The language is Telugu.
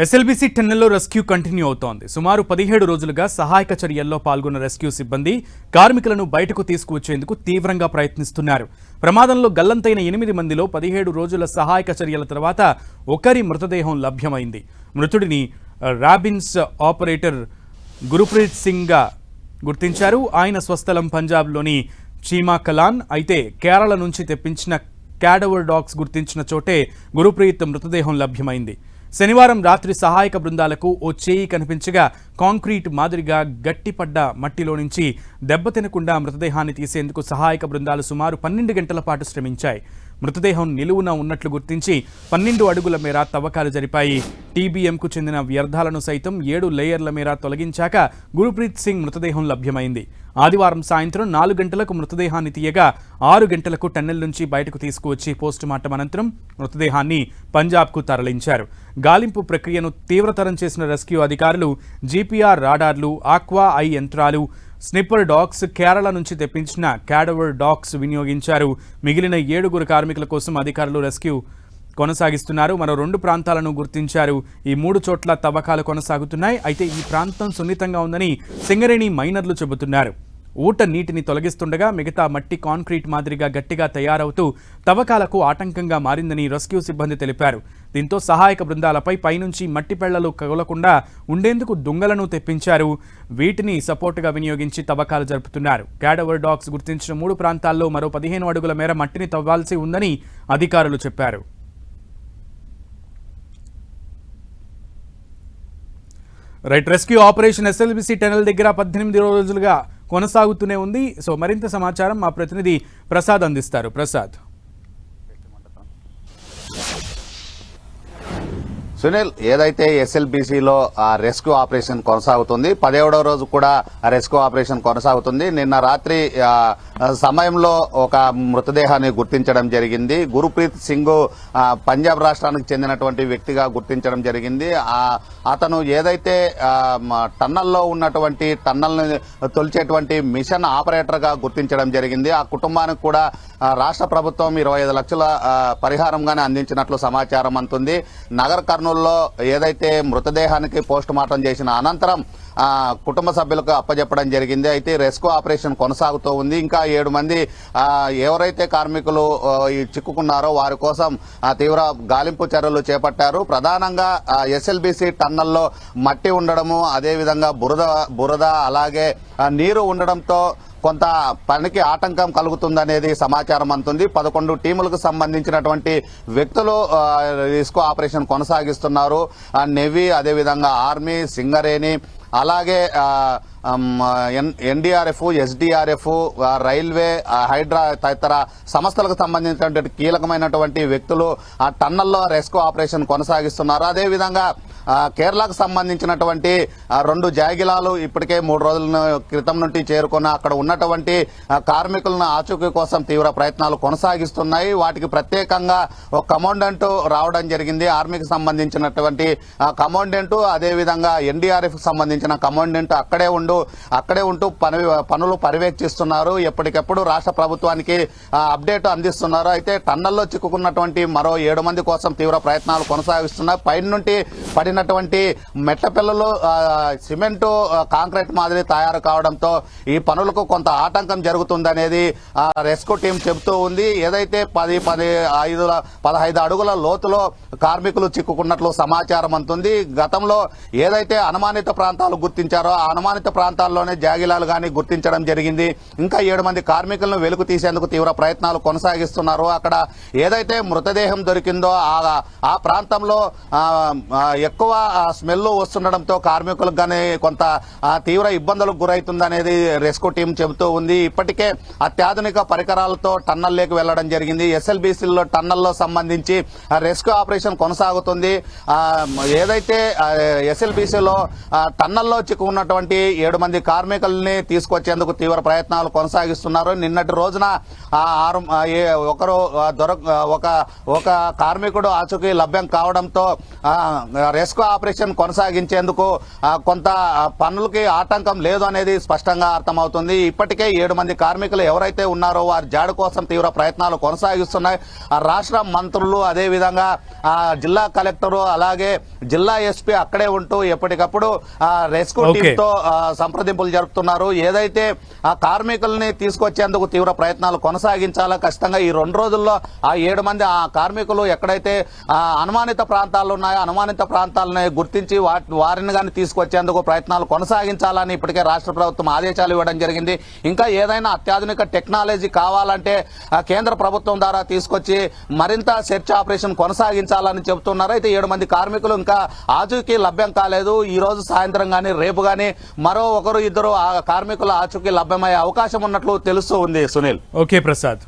ఎస్ఎల్బీసీ టన్నెల్లో రెస్క్యూ కంటిన్యూ అవుతోంది. సుమారు 17 రోజులుగా సహాయక చర్యల్లో పాల్గొన్న రెస్క్యూ సిబ్బంది కార్మికులను బయటకు తీసుకువచ్చేందుకు తీవ్రంగా ప్రయత్నిస్తున్నారు. ప్రమాదంలో గల్లంతైన 8 మందిలో 17 రోజుల సహాయక చర్యల తర్వాత ఒకరి మృతదేహం లభ్యమైంది. మృతుడిని రాబిన్స్ ఆపరేటర్ గురుప్రీత్ సింగ్గా గుర్తించారు. ఆయన స్వస్థలం పంజాబ్లోని చీమా కలాన్. అయితే కేరళ నుంచి తెప్పించిన క్యాడవర్ డాగ్స్ గుర్తించిన చోటే గురుప్రీత్ మృతదేహం లభ్యమైంది. శనివారం రాత్రి సహాయక బృందాలకు ఓ చేయి కనిపించగా కాంక్రీట్ మాదిరిగా గట్టిపడ్డ మట్టిలో నుంచి దెబ్బతినకుండా మృతదేహాన్ని తీసేందుకు సహాయక బృందాలు సుమారు 12 గంటల పాటు శ్రమించాయి. మృతదేహం నిలువున ఉన్నట్లు గుర్తించి 12 అడుగుల మేర తవ్వకాలు జరిపాయి. టీబీఎంకు చెందిన వ్యర్థాలను సైతం 7 లేయర్ల మేర తొలగించాక గురుప్రీత్ సింగ్ మృతదేహం లభ్యమైంది. ఆదివారం సాయంత్రం 4 గంటలకు మృతదేహాన్ని తీయగా 6 గంటలకు టన్నెల్ నుంచి బయటకు తీసుకువచ్చి పోస్టుమార్టం అనంతరం మృతదేహాన్ని పంజాబ్కు తరలించారు. గాలింపు ప్రక్రియను తీవ్రతరం చేసిన రెస్క్యూ అధికారులు జీపీఆర్ రాడార్లు, ఆక్వా ఐ యంత్రాలు, స్నిప్పర్ డాగ్స్, కేరళ నుంచి తెప్పించిన క్యాడవర్ డాగ్స్ వినియోగించారు. మిగిలిన 7 కార్మికుల కోసం అధికారులు రెస్క్యూ కొనసాగిస్తున్నారు. మరో 2 ప్రాంతాలను గుర్తించారు. ఈ 3 చోట్ల తవ్వకాలు కొనసాగుతున్నాయి. అయితే ఈ ప్రాంతం సున్నితంగా ఉందని సింగరేణి మైనర్లు చెబుతున్నారు. ఊట నీటిని తొలగిస్తుండగా మిగతా మట్టి కాంక్రీట్ మాదిరిగా గట్టిగా తయారవుతూ తవ్వకాలకు ఆటంకంగా మారిందని రెస్క్యూ సిబ్బంది తెలిపారు. దీంతో సహాయక బృందాలపై పైనుంచి మట్టి పెళ్లలు కగలకుండా ఉండేందుకు దుంగలను తెప్పించారు. వీటిని సపోర్టుగా వినియోగించి తవ్వకాలు జరుపుతున్నారు. క్యాడవర్ డాగ్స్ గుర్తించిన 3 ప్రాంతాల్లో మరో 15 అడుగుల మేర మట్టిని తవ్వాల్సి ఉందని అధికారులు చెప్పారు. రెస్క్యూ ఆపరేషన్ ఎస్ఎల్బీసీ టనల్ దగ్గర 18 రోజులుగా కొనసాగుతూనే ఉంది. సో మరింత సమాచారం మా ప్రతినిధి ప్రసాద్ అందిస్తారు. ప్రసాద్. సునీల్, ఏదైతే ఎస్ఎల్బీసీలో రెస్క్యూ ఆపరేషన్ కొనసాగుతుంది, 17వ రోజు కూడా రెస్క్యూ ఆపరేషన్ కొనసాగుతుంది. నిన్న రాత్రి సమయంలో ఒక మృతదేహాన్ని గుర్తించడం జరిగింది. గురుప్రీత్ సింగ్ పంజాబ్ రాష్ట్రానికి చెందినటువంటి వ్యక్తిగా గుర్తించడం జరిగింది. అతను ఏదైతే టన్నల్లో ఉన్నటువంటి టన్నల్ని తొలిచేటువంటి మిషన్ ఆపరేటర్ గా గుర్తించడం జరిగింది. ఆ కుటుంబానికి కూడా రాష్ట్ర ప్రభుత్వం 25 లక్షల పరిహారంగానే అందించినట్లు సమాచారం అందుతుంది. నగర్ కర్నూలులో ఏదైతే మృతదేహానికి పోస్ట్ మార్టం చేసిన అనంతరం కుటుంబ సభ్యులకు అప్పచెప్పడం జరిగింది. అయితే రెస్క్యూ ఆపరేషన్ కొనసాగుతూ ఉంది. ఇంకా 7 మంది ఎవరైతే కార్మికులు చిక్కుకున్నారో వారి కోసం తీవ్ర గాలింపు చర్యలు చేపట్టారు. ప్రధానంగా ఎస్ఎల్బీసీ టన్నల్లో మట్టి ఉండడము, అదేవిధంగా బురద అలాగే నీరు ఉండడంతో కొంత పనికి ఆటంకం కలుగుతుందనేది సమాచారం అందుతుంది. 11 టీములకు సంబంధించినటువంటి వ్యక్తులు రెస్క్యూ ఆపరేషన్ కొనసాగిస్తున్నారు. నేవీ, అదేవిధంగా ఆర్మీ, సింగరేణి, అలాగే ఎన్డీఆర్ఎఫ్, ఎస్డీఆర్ఎఫ్, రైల్వే, హైడ్రా తదితర సంస్థలకు సంబంధించినటువంటి కీలకమైనటువంటి వ్యక్తులు ఆ టన్నల్లో రెస్క్యూ ఆపరేషన్ కొనసాగిస్తున్నారు. అదేవిధంగా కేరళకు సంబంధించినటువంటి 2 జాగిలాలు ఇప్పటికే 3 రోజుల క్రితం నుండి చేరుకున్న అక్కడ ఉన్నటువంటి కార్మికులను ఆచూకీ కోసం తీవ్ర ప్రయత్నాలు కొనసాగిస్తున్నాయి. వాటికి ప్రత్యేకంగా ఒక కమాండెంట్ రావడం జరిగింది. ఆర్మీకి సంబంధించినటువంటి కమాండెంట్, అదేవిధంగా ఎన్డీఆర్ఎఫ్ కి సంబంధించిన కమాండెంట్ అక్కడే ఉంటూ పనులు పర్యవేక్షిస్తున్నారు. ఎప్పటికెప్పుడు రాష్ట్ర ప్రభుత్వానికి అప్డేట్ అందిస్తున్నారు. అయితే టన్నల్లో చిక్కుకున్నటువంటి మరో 7 మంది కోసం తీవ్ర ప్రయత్నాలు కొనసాగిస్తున్నారు. పైన నుండి పడినటువంటి మెట్ల పిల్లలు సిమెంటు కాంక్రీట్ మాదిరి తయారు కావడంతో ఈ పనులకు కొంత ఆటంకం జరుగుతుందనేది రెస్క్యూ టీం చెబుతూ ఉంది. ఏదైతే 15 అడుగుల లోతులో కార్మికులు చిక్కుకున్నట్లు సమాచారం అందుతుంది. గతంలో ఏదైతే అనుమానిత ప్రాంతాలు గుర్తించారో ఆ అనుమానిత ప్రాంతాల్లోనే జాగిలాలు గాని గుర్తించడం జరిగింది. ఇంకా 7 మంది కార్మికులను వెలుగు తీసేందుకు తీవ్ర ప్రయత్నాలు కొనసాగిస్తున్నారు. అక్కడ ఏదైతే మృతదేహం దొరికిందో ఆ ప్రాంతంలో ఎక్కువ స్మెల్ వస్తుండడంతో కార్మికులకు గానీ కొంత తీవ్ర ఇబ్బందులకు గురవుతుందనేది రెస్క్యూ టీం చెబుతూ ఉంది. ఇప్పటికే అత్యాధునిక పరికరాలతో టన్నల్లోకి వెళ్లడం జరిగింది. ఎస్ఎల్బీసీలో టన్నల్లో సంబంధించి రెస్క్యూ ఆపరేషన్ కొనసాగుతుంది. ఏదైతే ఎస్ఎల్బీసీలో టన్నల్లో చిక్కుకున్నటువంటి 7 మంది కార్మికుల్ని తీసుకొచ్చేందుకు తీవ్ర ప్రయత్నాలు కొనసాగిస్తున్నారు. నిన్నటి రోజున ఒక కార్మికుడు ఆచూకీ లభ్యం కావడంతో రెస్క్యూ రెస్క్యూ ఆపరేషన్ కొనసాగించేందుకు కొంత పనులకి ఆటంకం లేదు అనేది స్పష్టంగా అర్థమవుతుంది. ఇప్పటికే 7 మంది కార్మికులు ఎవరైతే ఉన్నారో వారి జాడ కోసం తీవ్ర ప్రయత్నాలు కొనసాగిస్తున్నాయి. రాష్ట్ర మంత్రులు, అదేవిధంగా జిల్లా కలెక్టరు, అలాగే జిల్లా ఎస్పీ అక్కడే ఉంటూ ఎప్పటికప్పుడు రెస్క్యూ టీమ్ తో సంప్రదింపులు జరుపుతున్నారు. ఏదైతే ఆ కార్మికుల్ని తీసుకొచ్చేందుకు తీవ్ర ప్రయత్నాలు కొనసాగించాలో ఖచ్చితంగా ఈ 2 రోజుల్లో ఆ 7 మంది ఆ కార్మికులు ఎక్కడైతే అనుమానిత ప్రాంతాలు ఉన్నాయో అనుమానిత ప్రాంతాలని గుర్తించి వారిని కానీ తీసుకొచ్చేందుకు ప్రయత్నాలు కొనసాగించాలని ఇప్పటికే రాష్ట్ర ప్రభుత్వం ఆదేశాలు ఇవ్వడం జరిగింది. ఇంకా ఏదైనా అత్యాధునిక టెక్నాలజీ కావాలంటే కేంద్ర ప్రభుత్వం ద్వారా తీసుకొచ్చి మరింత సెర్చ్ ఆపరేషన్ కొనసాగించాలని చెబుతున్నారు. అయితే 7 మంది కార్మికులు ఇంకా ఆచూకీ లభ్యం కాలేదు. ఈ రోజు సాయంత్రం గానీ రేపు గానీ మరో 1-2 కార్మికుల ఆచూకీ లభ్యమయ్యే అవకాశం ఉన్నట్లు తెలుస్తూ ఉంది. సునీల్. ఓకే ప్రసాద్.